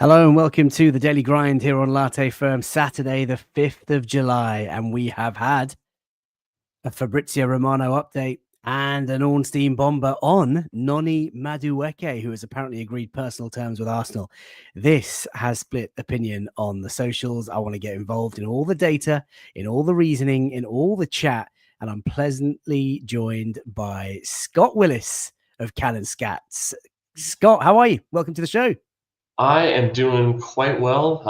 Hello and welcome to the Daily Grind here on Latte Firm, Saturday, the 5th of July. And we have had a Fabrizio Romano update and an Ornstein bomber on Noni Madueke, who has apparently agreed personal terms with Arsenal. This has split opinion on the socials. I want to get involved in all the data, in all the reasoning, in all the chat. And I'm pleasantly joined by Scott Willis of Cannon Scats. Scott, how are you? Welcome to the show. I am doing quite well.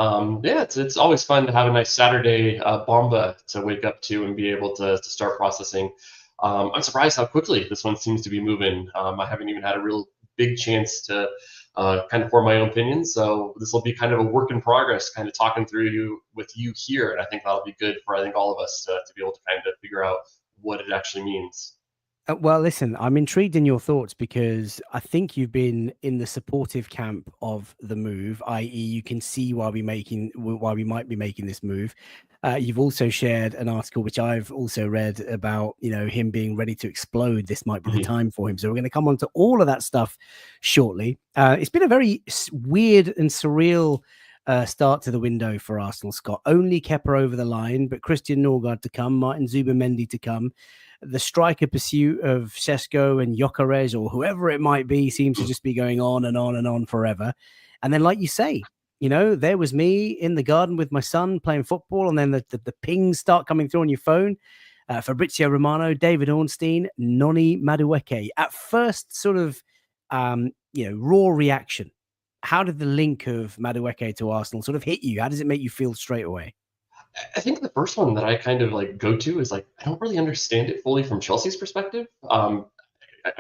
It's always fun to have a nice Saturday bomba to wake up to and be able to start processing. I'm surprised how quickly this one seems to be moving. I haven't even had a real big chance to kind of form my own opinion, so this will be kind of a work in progress, kind of talking through with you here, and I think that'll be good for all of us to be able to kind of figure out what it actually means. Well, listen, I'm intrigued in your thoughts because I think you've been in the supportive camp of the move, i.e., you can see why we might be making this move. You've also shared an article which I've also read about, him being ready to explode. This might be the time for him. So we're going to come on to all of that stuff shortly. It's been a very weird and surreal start to the window for Arsenal, Scott. Only Kepa over the line, but Christian Norgard to come, Martin Zubimendi to come. The striker pursuit of Sesko and Gyökeres or whoever it might be seems to just be going on and on and on forever. And then, like you say, there was me in the garden with my son playing football, and then the pings start coming through on your phone. Fabrizio Romano, David Ornstein, Noni Madueke. At first, sort of, raw reaction. How did the link of Madueke to Arsenal sort of hit you? How does it make you feel straight away? I think the first one that I kind of go to is I don't really understand it fully from Chelsea's perspective. I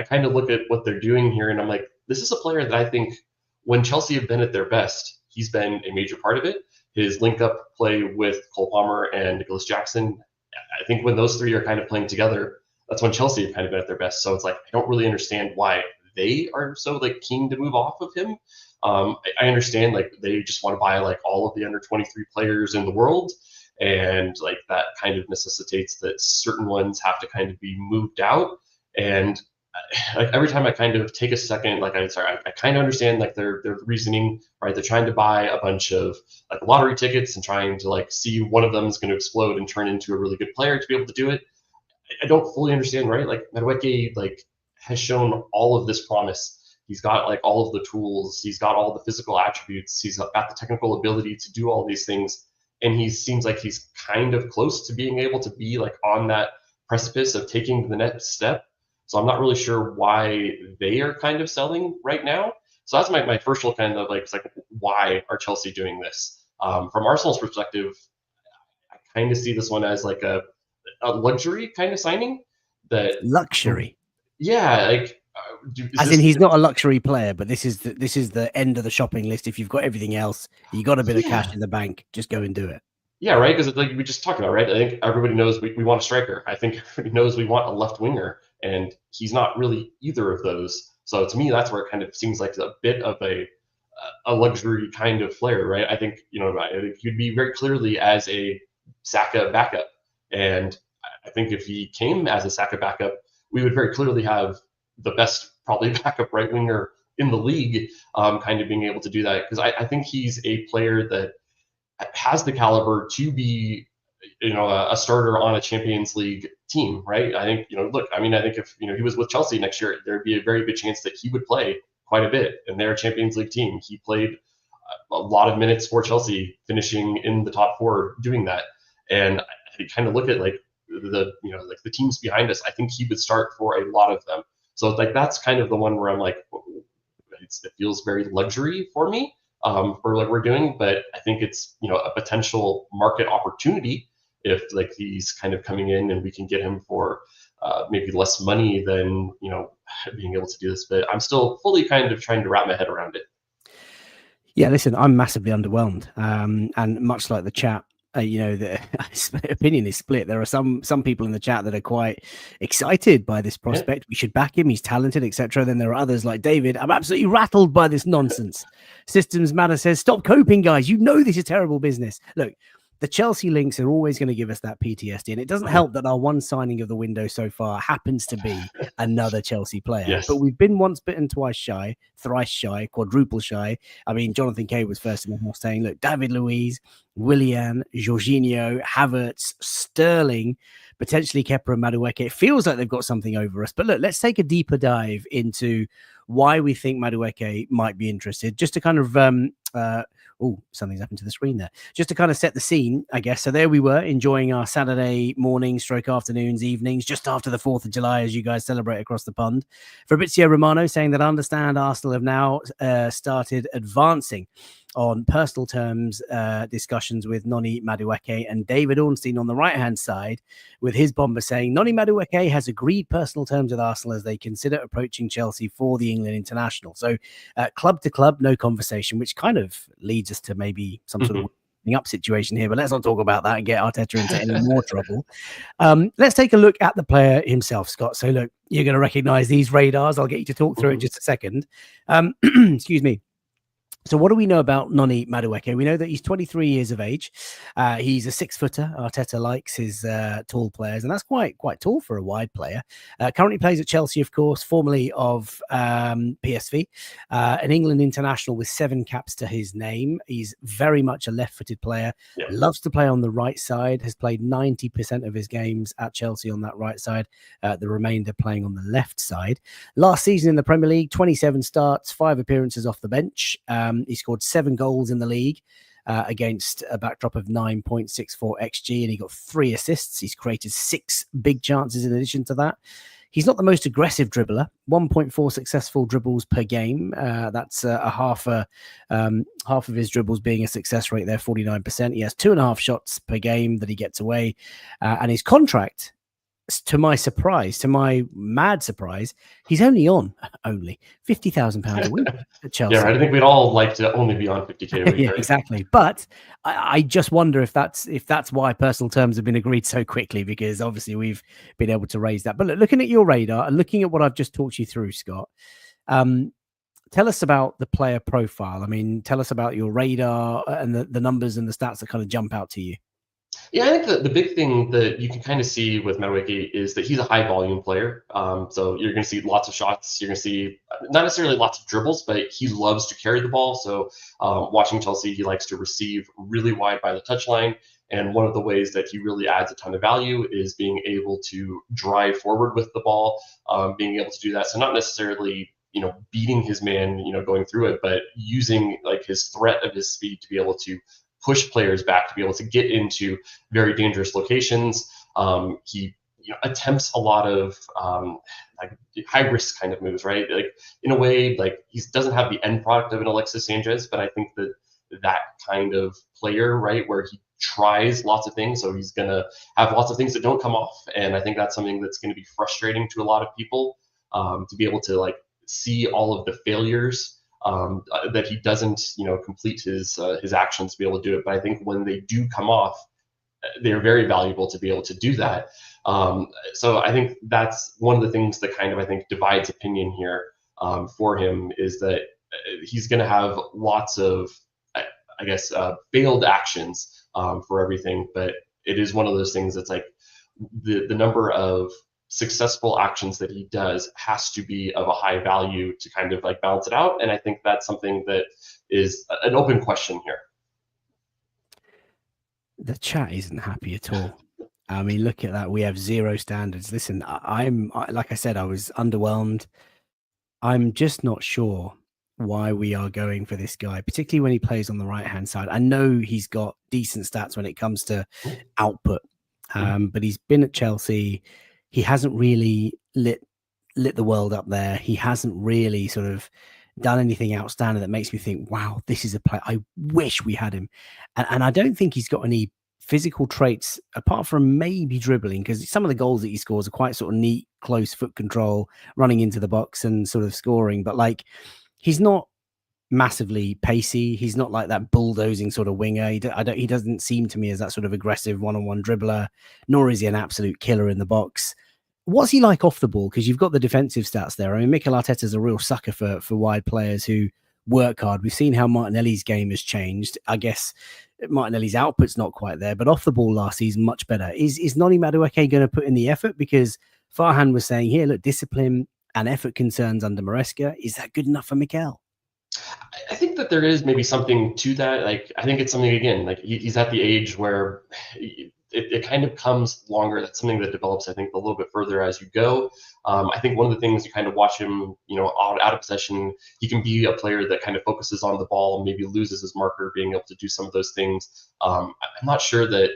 kind of look at what they're doing here and I'm like, this is a player that I think when Chelsea have been at their best, he's been a major part of it. His link up play with Cole Palmer and Nicholas Jackson, I think when those three are kind of playing together, that's when Chelsea have kind of been at their best. So it's I don't really understand why they are so keen to move off of him. I understand they just want to buy all of the under 23 players in the world, and that kind of necessitates that certain ones have to kind of be moved out. And every time I kind of take a second, I kind of understand their reasoning, right? They're trying to buy a bunch of lottery tickets and trying to see one of them is going to explode and turn into a really good player to be able to do it. I don't fully understand, right? Madueke has shown all of this promise. He's got all of the tools. He's got all the physical attributes. He's got the technical ability to do all these things. And he seems like he's kind of close to being able to be on that precipice of taking the next step. So I'm not really sure why they are kind of selling right now. So that's my first kind of why are Chelsea doing this? From Arsenal's perspective, I kind of see this one as a luxury kind of signing. That luxury. Yeah, as in he's not a luxury player, but this is the end of the shopping list. If you've got everything else, you got a bit of cash in the bank, just go and do it. Yeah, right. Because we just talked about, right? I think everybody knows we want a striker. I think everybody knows we want a left winger, and he's not really either of those. So to me, that's where it kind of seems like a bit of a luxury kind of player, right? I think I think he'd be very clearly as a Saka backup, and I think if he came as a Saka backup, we would very clearly have the best probably backup right winger in the league, kind of being able to do that, because I think he's a player that has the caliber to be a starter on a Champions League team, right? I think look, I think if he was with Chelsea next year, there'd be a very good chance that he would play quite a bit in their Champions League team. He played a lot of minutes for Chelsea, finishing in the top four doing that. And I kind of look at the teams behind us. I think he would start for a lot of them. So that's kind of the one where I'm it feels very luxury for me, for what we're doing, but I think it's a potential market opportunity if he's kind of coming in and we can get him for maybe less money than being able to do this. But I'm still fully kind of trying to wrap my head around it. Yeah, listen, I'm massively underwhelmed, and much like the chat, the opinion is split. There are some people in the chat that are quite excited by this prospect. We should back him. He's talented, etc. Then there are others like David. I'm absolutely rattled by this nonsense. Systems Matter says, stop coping, guys. This is terrible business. Look, the Chelsea links are always going to give us that PTSD. And it doesn't help that our one signing of the window so far happens to be another Chelsea player. Yes. But we've been once bitten, twice shy, thrice shy, quadruple shy. I mean, Jonathan Kay was first in the house saying, look, David Luiz, Willian, Jorginho, Havertz, Sterling, potentially Kepa and Madueke. It feels like they've got something over us. But look, let's take a deeper dive into why we think Madueke might be interested, just to kind of something's happened to the screen there. Just to kind of set the scene, I guess. So there we were, enjoying our Saturday mornings, stroke afternoons, evenings, just after the 4th of July, as you guys celebrate across the pond. Fabrizio Romano saying that I understand Arsenal have now started advancing on personal terms discussions with Noni Madueke, and David Ornstein on the right-hand side with his bomber saying Noni Madueke has agreed personal terms with Arsenal as they consider approaching Chelsea for the England international. So club to club, no conversation, which kind of leads us to maybe some sort of up situation here, but let's not talk about that and get Arteta into any more trouble. Let's take a look at the player himself, Scott. So look, you're going to recognize these radars. I'll get you to talk through it in just a second. Excuse me. So what do we know about Noni Madueke? We know that he's 23 years of age. He's a 6-footer. Arteta likes his tall players, and that's quite tall for a wide player. Currently plays at Chelsea, of course, formerly of PSV, an England international with 7 caps to his name. He's very much a left-footed player, loves to play on the right side, has played 90% of his games at Chelsea on that right side, the remainder playing on the left side. Last season in the Premier League, 27 starts, 5 appearances off the bench. He scored 7 goals in the league against a backdrop of 9.64 XG, and he got 3 assists. He's created 6 big chances in addition to that. He's not the most aggressive dribbler, 1.4 successful dribbles per game. That's half of his dribbles being a success rate there, 49%. He has 2.5 shots per game that he gets away. And his contract, to my surprise, to my mad surprise, he's only on £50,000 a week at Chelsea. Yeah, right. I think we'd all like to only be on 50K a week. Yeah, right? exactly. But I just wonder if that's why personal terms have been agreed so quickly, because obviously we've been able to raise that. But look, looking at your radar and looking at what I've just talked you through, Scott, tell us about the player profile. I mean, tell us about your radar and the numbers and the stats that kind of jump out to you. Yeah, I think the big thing that you can kind of see with Madueke is that he's a high volume player. So you're going to see lots of shots. You're going to see not necessarily lots of dribbles, but he loves to carry the ball. So watching Chelsea, he likes to receive really wide by the touchline. And one of the ways that he really adds a ton of value is being able to drive forward with the ball, being able to do that. So not necessarily, beating his man, going through it, but using like his threat of his speed to be able to push players back, to be able to get into very dangerous locations. He attempts a lot of like high risk kind of moves, right? Like in a way, like he doesn't have the end product of an Alexis Sanchez, but I think that kind of player, right, where he tries lots of things, so he's gonna have lots of things that don't come off, and I think that's something that's going to be frustrating to a lot of people, to be able to like see all of the failures. That he doesn't, complete his actions to be able to do it. But I think when they do come off, they're very valuable to be able to do that. So I think that's one of the things that kind of, I think, divides opinion here for him, is that he's going to have lots of, I guess, failed actions for everything. But it is one of those things that's like the number of successful actions that he does has to be of a high value to kind of like balance it out. And I think that's something that is an open question here. The chat isn't happy at all. I mean, look at that. We have 0 standards. Listen, like I said, I was underwhelmed. I'm just not sure why we are going for this guy, particularly when he plays on the right-hand side. I know he's got decent stats when it comes to output, but he's been at Chelsea. He hasn't really lit the world up there. He hasn't really sort of done anything outstanding that makes me think, wow, this is a player. I wish we had him. And I don't think he's got any physical traits apart from maybe dribbling, because some of the goals that he scores are quite sort of neat, close foot control, running into the box and sort of scoring. But like, he's not massively pacey. He's not like that bulldozing sort of winger. He doesn't seem to me as that sort of aggressive one-on-one dribbler, nor is he an absolute killer in the box. What's he like off the ball? Because you've got the defensive stats there. I mean, Mikel Arteta's a real sucker for wide players who work hard. We've seen how Martinelli's game has changed. I guess Martinelli's output's not quite there, but off the ball last season, much better. Is Noni Madueke going to put in the effort? Because Farhan was saying here, look, discipline and effort concerns under Maresca. Is that good enough for Mikel? I think that there is maybe something to that. Like, I think it's something, again, like he's at the age where it kind of comes longer. That's something that develops, I think, a little bit further as you go. I think one of the things you kind of watch him, out of possession, he can be a player that kind of focuses on the ball, maybe loses his marker, being able to do some of those things. I'm not sure that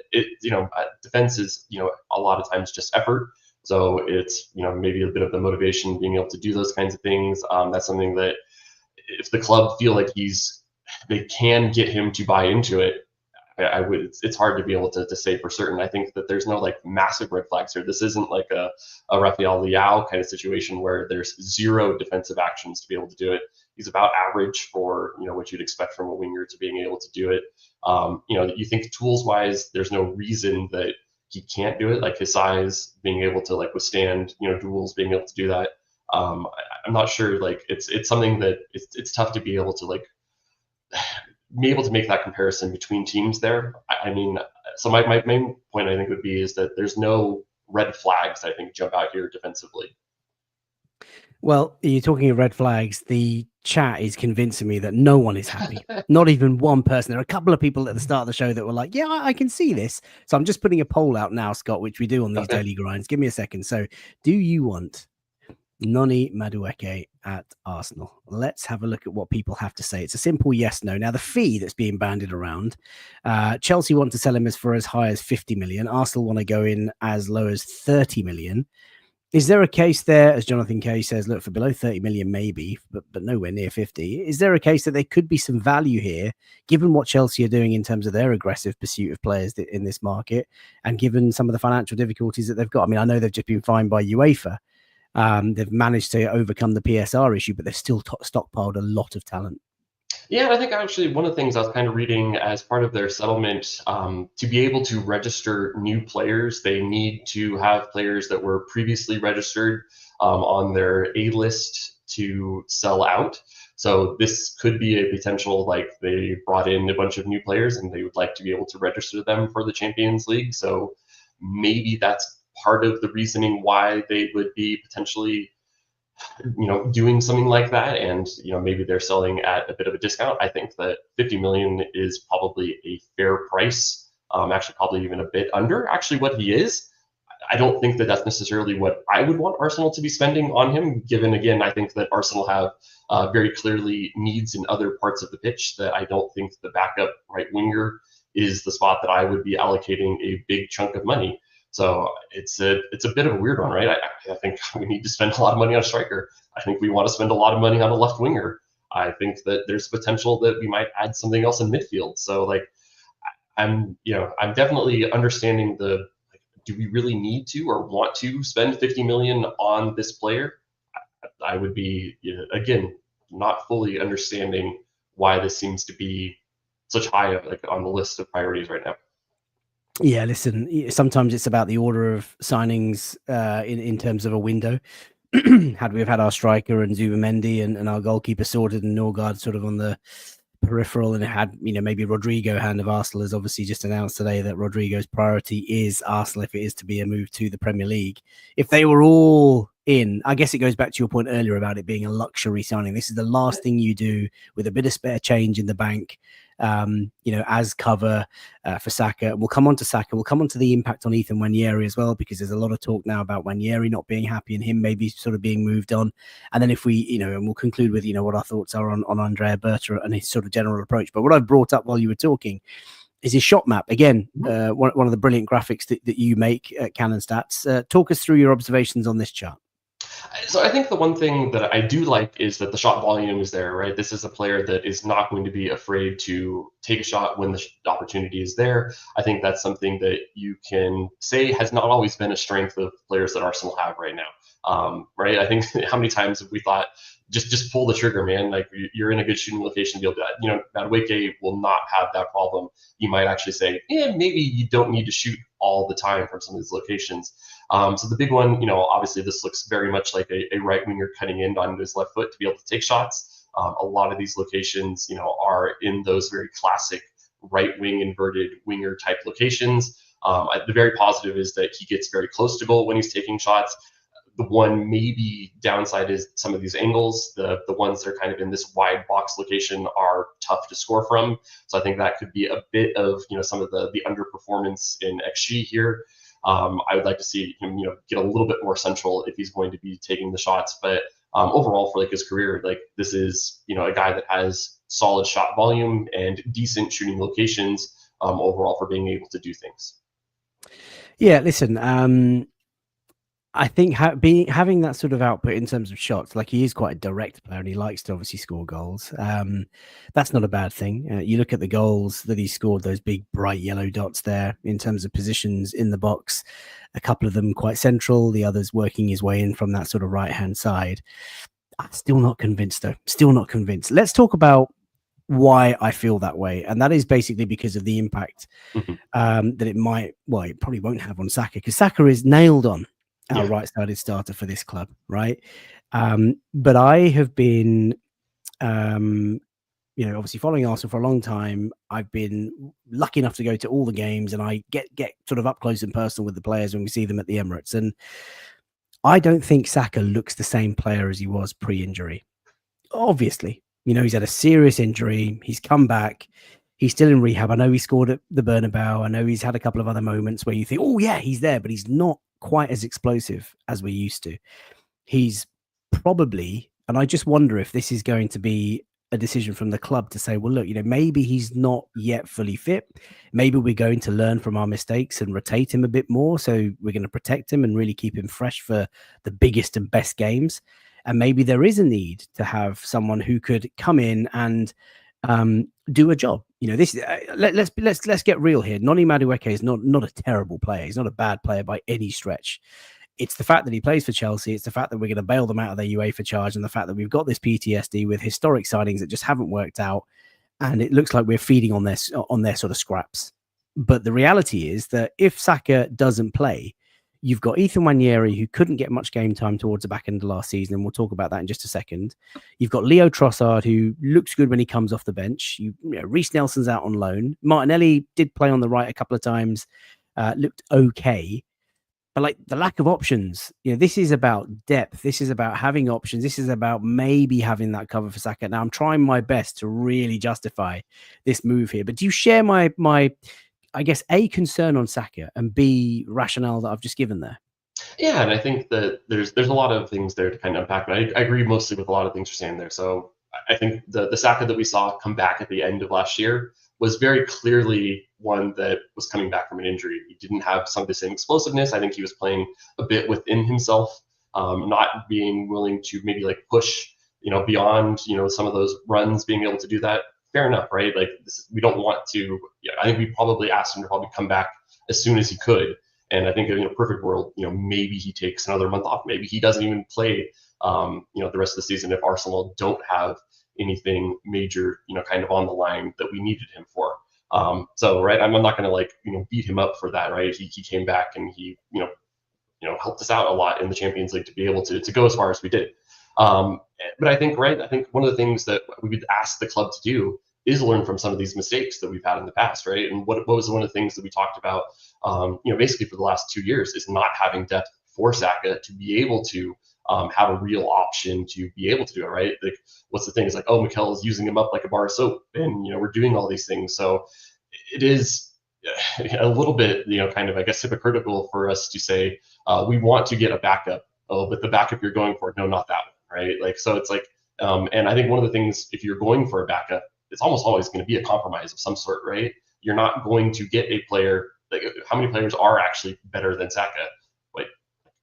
defense is, a lot of times just effort. So it's, maybe a bit of the motivation, being able to do those kinds of things. That's something that if the club feel like they can get him to buy into it, I would. It's hard to be able to say for certain. I think that there's no like massive red flags here. This isn't like a Rafael Leao kind of situation where there's zero defensive actions to be able to do it. He's about average for what you'd expect from a winger to being able to do it. You think tools wise, there's no reason that he can't do it. Like his size, being able to like withstand duels, being able to do that. I'm not sure. Like it's something that it's tough to be able to like be able to make that comparison between teams there. I mean, so my main point I think would be is that there's no red flags I think jump out here defensively. Well, you're talking of red flags. The chat is convincing me that no one is happy. Not even one person. There are a couple of people at the start of the show that were like, yeah, I can see this. So I'm just putting a poll out now, Scott, which we do on these daily grinds. Give me a second. So do you want Noni Madueke at Arsenal? Let's have a look at what people have to say. It's a simple yes, no. Now, the fee that's being bandied around, Chelsea want to sell him for as high as 50 million. Arsenal want to go in as low as 30 million. Is there a case there, as Jonathan Kay says, look, for below 30 million, maybe, but nowhere near 50? Is there a case that there could be some value here, given what Chelsea are doing in terms of their aggressive pursuit of players in this market, and given some of the financial difficulties that they've got? I mean, I know they've just been fined by UEFA. They've managed to overcome the PSR issue, but they've still stockpiled a lot of talent. Yeah, I think actually one of the things I was kind of reading as part of their settlement, to be able to register new players, they need to have players that were previously registered on their A list to sell out. So this could be a potential, like they brought in a bunch of new players and they would like to be able to register them for the Champions League. So maybe that's part of the reasoning why they would be potentially doing something like that, and maybe they're selling at a bit of a discount. I think that 50 million is probably a fair price, actually probably even a bit under actually what he is. I don't think that that's necessarily what I would want Arsenal to be spending on him, given, again, I think that Arsenal have very clearly needs in other parts of the pitch that I don't think the backup right winger is the spot that I would be allocating a big chunk of money. So it's a bit of a weird one, right? I think we need to spend a lot of money on a striker. I think we want to spend a lot of money on a left winger. I think that there's potential that we might add something else in midfield. So like, I'm definitely understanding do we really need to or want to spend 50 million on this player? I would be, again, not fully understanding why this seems to be such high on the list of priorities right now. Yeah, listen, sometimes it's about the order of signings in terms of a window. Had we have had our striker and Zubimendi and our goalkeeper sorted and Norgard sort of on the peripheral, and it had, maybe Rodrigo, hand of Arsenal, has obviously just announced today that Rodrigo's priority is Arsenal if it is to be a move to the Premier League. If they were all in, I guess it goes back to your point earlier about it being a luxury signing. This is the last thing you do with a bit of spare change in the bank, as cover for Saka. We'll come on to Saka. We'll come on to the impact on Ethan Waneri as well, because there's a lot of talk now about Waneri not being happy and him maybe sort of being moved on. And then if we, and we'll conclude with, what our thoughts are on Andrea Berta and his sort of general approach. But what I've brought up while you were talking is his shot map. Again, one of the brilliant graphics that you make at Cannon Stats. Talk us through your observations on this chart. So I think the one thing that I do like is that the shot volume is there, right? This is a player that is not going to be afraid to take a shot when the opportunity is there. I think that's something that you can say has not always been a strength of players that Arsenal have right now, right? I think how many times have we thought, just pull the trigger, man. Like you're in a good shooting location to be able to, Madueke will not have that problem. You might actually say, maybe you don't need to shoot all the time from some of these locations. So the big one, obviously this looks very much like a right winger cutting in onto his left foot to be able to take shots. A lot of these locations, are in those very classic right wing inverted winger type locations. The very positive is that he gets very close to goal when he's taking shots. The one maybe downside is some of these angles. The ones that are kind of in this wide box location are tough to score from. So I think that could be a bit of some of the underperformance in XG here. I would like to see him get a little bit more central if he's going to be taking the shots. But overall, for like his career, like this is a guy that has solid shot volume and decent shooting locations overall for being able to do things. Yeah, listen, I think having that sort of output in terms of shots, like he is quite a direct player and he likes to obviously score goals. That's not a bad thing. You look at the goals that he scored, those big bright yellow dots there in terms of positions in the box, a couple of them quite central, the others working his way in from that sort of right-hand side. I'm still not convinced though. Still not convinced. Let's talk about why I feel that way. And that is basically because of the impact that it probably won't have on Saka, because Saka is nailed on our right-sided starter for this club, right? But I have been, obviously following Arsenal for a long time. I've been lucky enough to go to all the games, and I get sort of up close and personal with the players when we see them at the Emirates. And I don't think Saka looks the same player as he was pre-injury. Obviously, he's had a serious injury. He's come back. He's still in rehab. I know he scored at the Bernabeu. I know he's had a couple of other moments where you think, oh, yeah, he's there, but he's not quite as explosive as we used to. He's probably, and I just wonder if this is going to be a decision from the club to say, well, look, maybe he's not yet fully fit. Maybe we're going to learn from our mistakes and rotate him a bit more. So we're going to protect him and really keep him fresh for the biggest and best games. And maybe there is a need to have someone who could come in and do a job. Let's get real here. Noni Madueke is not a terrible player. He's not a bad player by any stretch. It's the fact that he plays for Chelsea. It's the fact that we're going to bail them out of their UEFA charge, and the fact that we've got this PTSD with historic signings that just haven't worked out, and it looks like we're feeding on their sort of scraps. But the reality is that if Saka doesn't play, you've got Ethan Waneri, who couldn't get much game time towards the back end of last season, and we'll talk about that in just a second. You've got Leo Trossard, who looks good when he comes off the bench. Reece Nelson's out on loan. Martinelli did play on the right a couple of times, looked okay. But like the lack of options, this is about depth. This is about having options. This is about maybe having that cover for Saka. Now, I'm trying my best to really justify this move here. But do you share my I guess, A, concern on Saka, and B, rationale that I've just given there? Yeah, and I think that there's a lot of things there to kind of unpack. But I agree mostly with a lot of things you're saying there. So I think the Saka that we saw come back at the end of last year was very clearly one that was coming back from an injury. He didn't have some of the same explosiveness. I think he was playing a bit within himself, not being willing to maybe like push, beyond, some of those runs, being able to do that. Fair enough, right? Like we don't want to. I think we probably asked him to probably come back as soon as he could. And I think in a perfect world, maybe he takes another month off. Maybe he doesn't even play, the rest of the season if Arsenal don't have anything major, kind of on the line that we needed him for. So, right, I'm not going to beat him up for that, right? He came back and he, helped us out a lot in the Champions League to be able to go as far as we did. But I think one of the things that we would ask the club to do is learn from some of these mistakes that we've had in the past, right? And what was one of the things that we talked about, basically for the last 2 years is not having depth for Saka to be able to have a real option to be able to do it, right? Like, what's the thing? It's like, oh, Mikel is using him up like a bar of soap, and we're doing all these things. So it is a little bit, kind of, I guess, hypocritical for us to say we want to get a backup. Oh, but the backup you're going for, no, not that one, right? Like, so it's like, and I think one of the things, if you're going for a backup, it's almost always going to be a compromise of some sort, right? You're not going to get a player. Like, how many players are actually better than Saka? Like,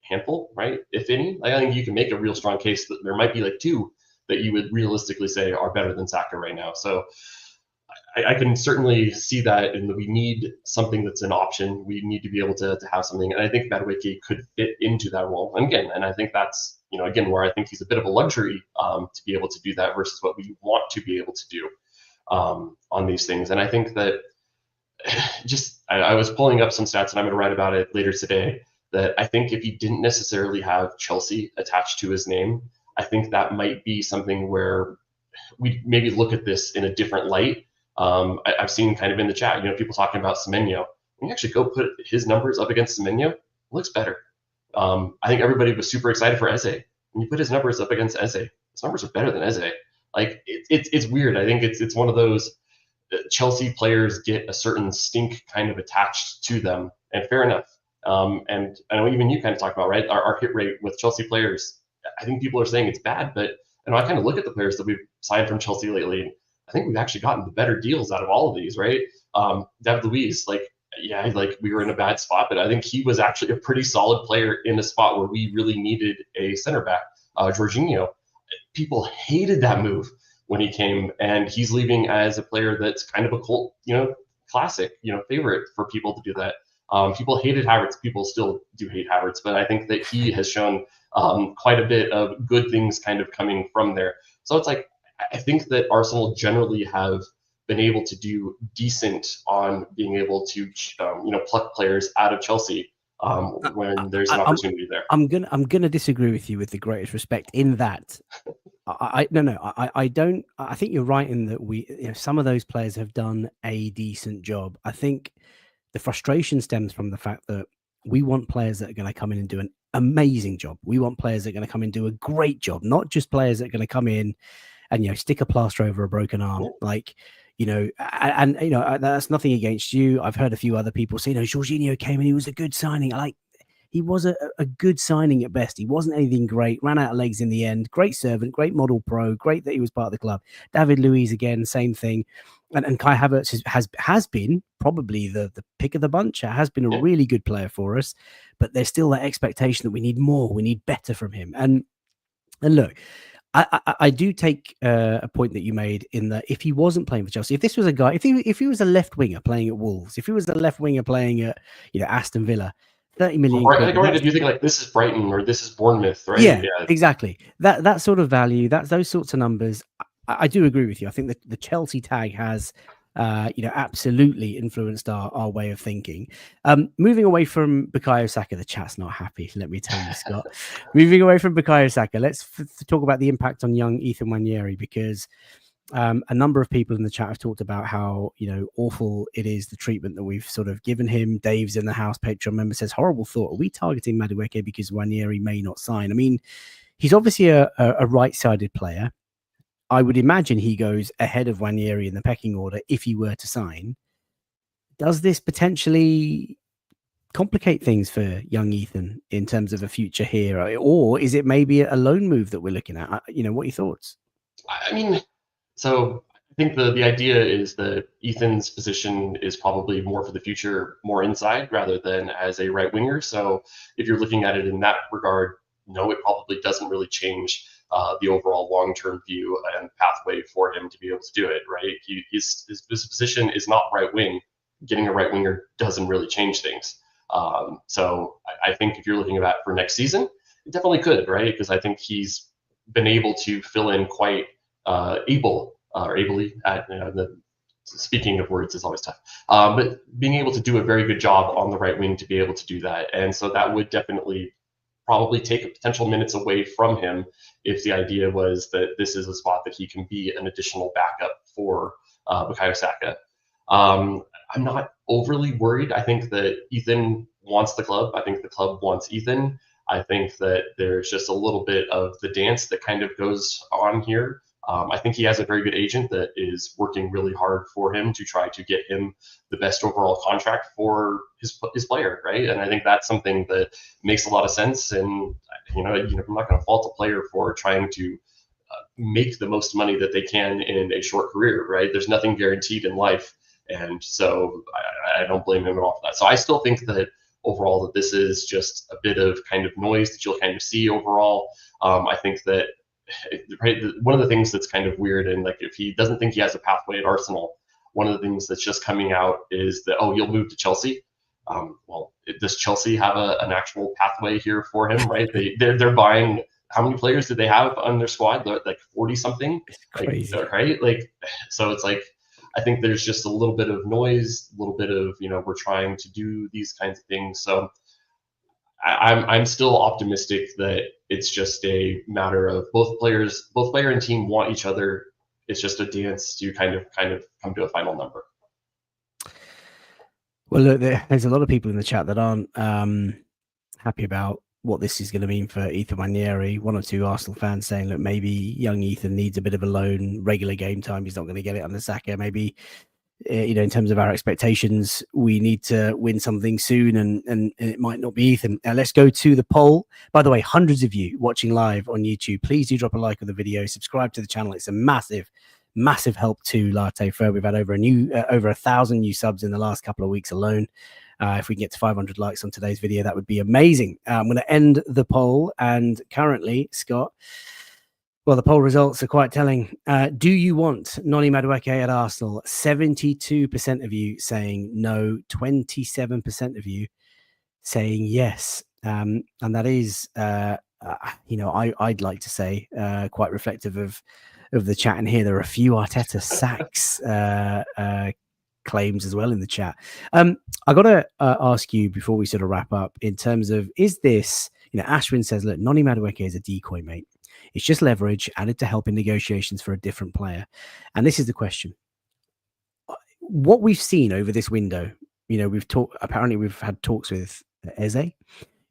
handful, right? If any. I think you can make a real strong case that there might be like two that you would realistically say are better than Saka right now. So I can certainly see that, and we need something that's an option. We need to be able to have something, and I think Madueke could fit into that role. And I think that's again where I think he's a bit of a luxury to be able to do that versus what we want to be able to do on these things. And I think that I was pulling up some stats, and I'm going to write about it later today. That I think if he didn't necessarily have Chelsea attached to his name, I think that might be something where we maybe look at this in a different light. I've seen kind of in the chat, people talking about Semenyo. When you actually go put his numbers up against Semenyo, it looks better. I think everybody was super excited for Eze. When you put his numbers up against Eze, his numbers are better than Eze. Like it's weird. I think it's one of those Chelsea players get a certain stink kind of attached to them, and fair enough. And I know even you kind of talked about, right, our hit rate with Chelsea players. I think people are saying it's bad, but I kind of look at the players that we've signed from Chelsea lately. I think we've actually gotten the better deals out of all of these, right? David Luiz, like we were in a bad spot, but I think he was actually a pretty solid player in a spot where we really needed a center back. Jorginho, people hated that move when he came, and he's leaving as a player that's kind of a cult, classic, favorite for people to do that. People hated Havertz. People still do hate Havertz, but I think that he has shown quite a bit of good things kind of coming from there. So it's like, I think that Arsenal generally have been able to do decent on being able to, pluck players out of Chelsea when there's an opportunity there. I'm gonna disagree with you with the greatest respect in that. I don't. I think you're right in that some of those players have done a decent job. I think the frustration stems from the fact that we want players that are going to come in and do an amazing job. We want players that are going to come in and do a great job, not just players that are going to come in and stick a plaster over a broken arm. Like, that's nothing against you. I've heard a few other people say, Jorginho came and he was a good signing. He was a good signing at best. He wasn't anything great, ran out of legs in the end. Great servant, great model pro, great that he was part of the club. David Luiz, again, same thing. And Kai Havertz has been probably the pick of the bunch. It has been a really good player for us, but there's still that expectation that we need more, we need better from him. And look, I do take a point that you made in that if he wasn't playing for Chelsea, if this was a guy, if he was a left winger playing at Wolves, if he was a left winger playing at Aston Villa, 30 million. Right, if you think like this is Brighton or this is Bournemouth, right? Yeah, exactly. That sort of value, those sorts of numbers. I do agree with you. I think that the Chelsea tag has, absolutely influenced our way of thinking. Moving away from Bukayo Saka, the chat's not happy. Let me tell you, Scott. Moving away from Bukayo Saka, let's talk about the impact on young Ethan Waneri, because a number of people in the chat have talked about how awful it is, the treatment that we've sort of given him. Dave's in the house, Patreon member, says, horrible thought. Are we targeting Madueke because Waneri may not sign? I mean, he's obviously a right-sided player. I would imagine he goes ahead of Waneri in the pecking order if he were to sign. Does this potentially complicate things for young Ethan in terms of a future here, or is it maybe a loan move that we're looking at? What are your thoughts? I mean, so I think the idea is that Ethan's position is probably more for the future, more inside rather than as a right winger. So if you're looking at it in that regard, no, it probably doesn't really change the overall long-term view and pathway for him to be able to do it, right? His position is not right wing. Getting a right winger doesn't really change things. So I think if you're looking at for next season, it definitely could, right? Because I think he's been able to fill in quite ably at the speaking of words is always tough, but being able to do a very good job on the right wing to be able to do that. And so that would definitely probably take potential minutes away from him if the idea was that this is a spot that he can be an additional backup for Bukayo Saka. I'm not overly worried. I think that Ethan wants the club. I think the club wants Ethan. I think that there's just a little bit of the dance that kind of goes on here. I think he has a very good agent that is working really hard for him to try to get him the best overall contract for his player, right? And I think that's something that makes a lot of sense. And I'm not going to fault a player for trying to make the most money that they can in a short career, right? There's nothing guaranteed in life, and so I don't blame him at all for that. So I still think that overall that this is just a bit of kind of noise that you'll kind of see overall. I think that one of the things that's kind of weird, and like if he doesn't think he has a pathway at Arsenal, one of the things that's just coming out is that, you'll move to Chelsea. Well, does Chelsea have an actual pathway here for him, right? They're buying, how many players did they have on their squad? They're like 40 something, crazy, right? Like, so it's like, I think there's just a little bit of noise, a little bit of, we're trying to do these kinds of things. So I'm still optimistic that it's just a matter of both player and team want each other it's just a dance to kind of come to a final number. Well, look, there's a lot of people in the chat that aren't happy about what this is going to mean for Ethan Waneri. One or two Arsenal fans saying, look, maybe young Ethan needs a bit of a loan, regular game time. He's not going to get it under Saka. Maybe, in terms of our expectations, we need to win something soon, and it might not be Ethan. Let's go to the poll. By the way, hundreds of you watching live on YouTube, please do drop a like on the video, subscribe to the channel. It's a massive help to Latte Fur. We've had over 1,000 new subs in the last couple of weeks alone. If we can get to 500 likes on today's video, that would be amazing. I'm going to end the poll, and currently, Scott, well, the poll results are quite telling. Do you want Noni Madueke at Arsenal? 72% of you saying no, 27% of you saying yes. And that is, I'd like to say quite reflective of the chat in here. There are a few Arteta sacks claims as well in the chat. I got to ask you before we sort of wrap up, in terms of, is this, Ashwin says, look, Noni Madueke is a decoy, mate. It's just leverage added to help in negotiations for a different player. And this is the question. What we've seen over this window, apparently we've had talks with Eze,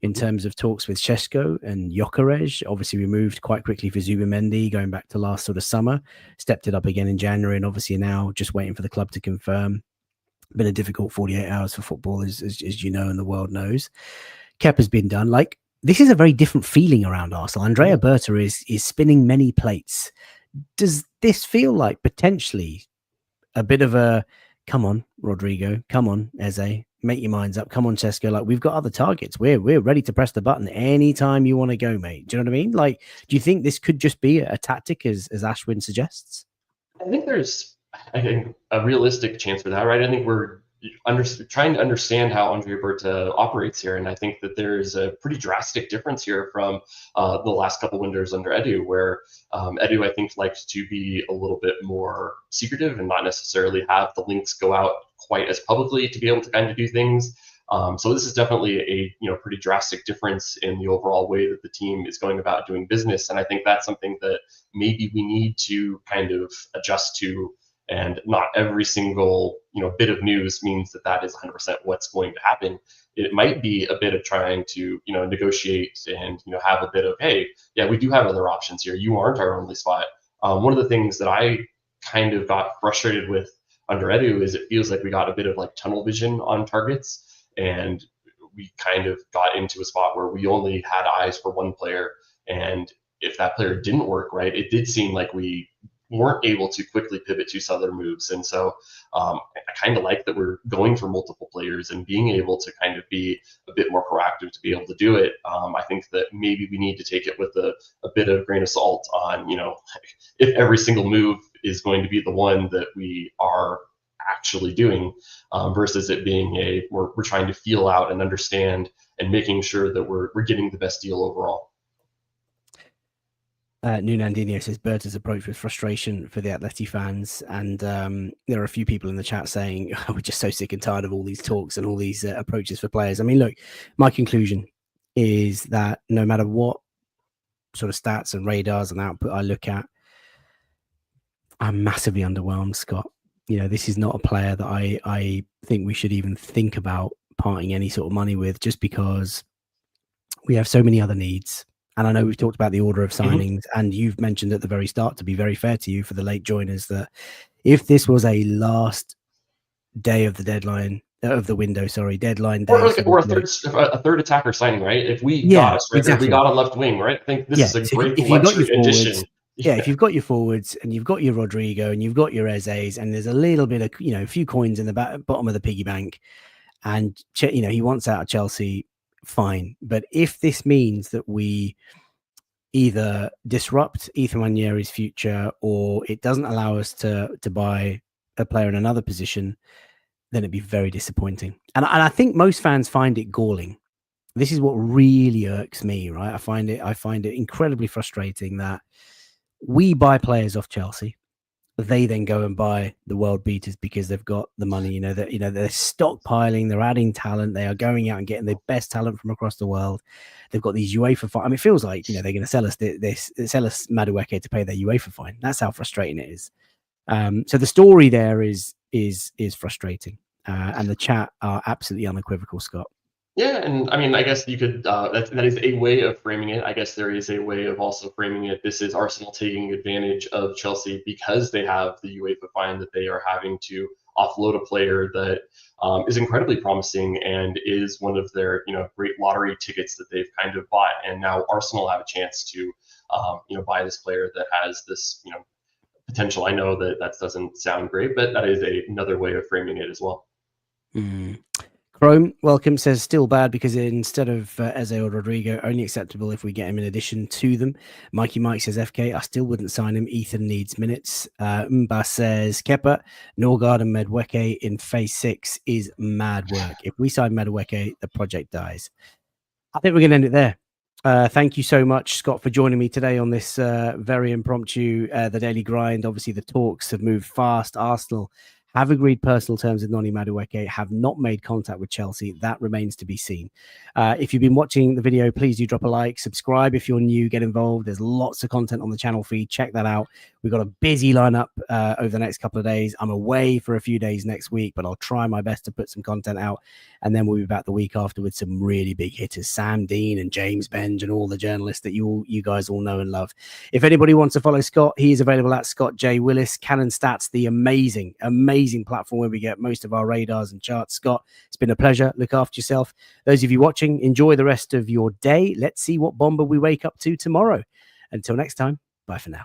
in terms of talks with Šeško and Gyökeres. Obviously, we moved quite quickly for Zubimendi, going back to last sort of summer, stepped it up again in January, and obviously now just waiting for the club to confirm. Been a difficult 48 hours for football, as you know, and the world knows. Kepa's been done. Like, this is a very different feeling around Arsenal. Andrea Berta is spinning many plates. Does this feel like potentially a bit of a, come on, Rodrigo, come on, Eze, make your minds up, come on, Šeško, like, we've got other targets. We're ready to press the button anytime you want to go, mate. Do you know what I mean? Like, do you think this could just be a tactic, as Ashwin suggests? I think there's a realistic chance for that, right? I think we're trying to understand how Andrea Berta operates here, and I think that there is a pretty drastic difference here from the last couple windows under Edu, where Edu, I think, likes to be a little bit more secretive and not necessarily have the links go out quite as publicly to be able to kind of do things. So this is definitely a pretty drastic difference in the overall way that the team is going about doing business, and I think that's something that maybe we need to kind of adjust to. And not every single bit of news means that is 100% what's going to happen. It might be a bit of trying to negotiate and have a bit of, hey, yeah, we do have other options here. You aren't our only spot. One of the things that I kind of got frustrated with under Edu is it feels like we got a bit of like tunnel vision on targets, and we kind of got into a spot where we only had eyes for one player, and if that player didn't work right, it did seem like we weren't able to quickly pivot to other moves. And so I kind of like that we're going for multiple players and being able to kind of be a bit more proactive to be able to do it. I think that maybe we need to take it with a bit of grain of salt on, if every single move is going to be the one that we are actually doing, versus it being we're trying to feel out and understand and making sure that we're getting the best deal overall. Nunandinho says Berta's approach was frustration for the Atleti fans, and there are a few people in the chat saying we're just so sick and tired of all these talks and all these approaches for players. I mean, look, my conclusion is that no matter what sort of stats and radars and output I look at, I'm massively underwhelmed, Scott. This is not a player that I think we should even think about parting any sort of money with, just because we have so many other needs. And I know we've talked about the order of signings, and you've mentioned at the very start, to be very fair to you, for the late joiners, that if this was a last day of the deadline, deadline day, or a third attacker signing, right? If we got a striker, exactly, we got a left wing, right? I think this is a great luxury addition. Yeah, if you've got your forwards and you've got your Rodrigo and you've got your Eze's, and there's a little bit of a few coins in the bottom of the piggy bank, and he wants out of Chelsea, fine. But if this means that we either disrupt Ethan Waneri's future, or it doesn't allow us to buy a player in another position, then it'd be very disappointing. And I think most fans find it galling. This is what really irks me, right? I find it incredibly frustrating that we buy players off Chelsea. They then go and buy the world beaters because they've got the money. They're stockpiling, they're adding talent, they are going out and getting the best talent from across the world. They've got these UEFA fine. I mean, it feels like they're going to sell us Madueke to pay their UEFA fine. That's how frustrating it is. So the story there is frustrating, and the chat are absolutely unequivocal, Scott. Yeah, and I mean, I guess you could. That is a way of framing it. I guess there is a way of also framing it. This is Arsenal taking advantage of Chelsea because they have the UEFA fine that they are having to offload a player that is incredibly promising and is one of their great lottery tickets that they've kind of bought. And now Arsenal have a chance to buy this player that has this potential. I know that doesn't sound great, but that is another way of framing it as well. Mm. Chrome, welcome, says still bad because instead of Eze or Rodrigo, only acceptable if we get him in addition to them. Mikey Mike says FK, I still wouldn't sign him. Ethan needs minutes. Mba says Kepa, Norgard and Madueke in phase 6 is mad work. If we sign Madueke, the project dies. I think we're going to end it there. Thank you so much, Scott, for joining me today on this very impromptu, the Daily Grind. Obviously, the talks have moved fast. Arsenal have agreed personal terms with Noni Madueke, have not made contact with Chelsea. That remains to be seen. If you've been watching the video, please do drop a like, subscribe if you're new, get involved. There's lots of content on the channel feed. Check that out. We've got a busy lineup over the next couple of days. I'm away for a few days next week, but I'll try my best to put some content out. And then we'll be back the week after with some really big hitters, Sam Dean and James Benge and all the journalists that you guys all know and love. If anybody wants to follow Scott, he is available at Scott J. Willis. Cannon Stats, the amazing platform where we get most of our radars and charts. Scott, it's been a pleasure. Look after yourself. Those of you watching, enjoy the rest of your day. Let's see what bomber we wake up to tomorrow. Until next time, bye for now.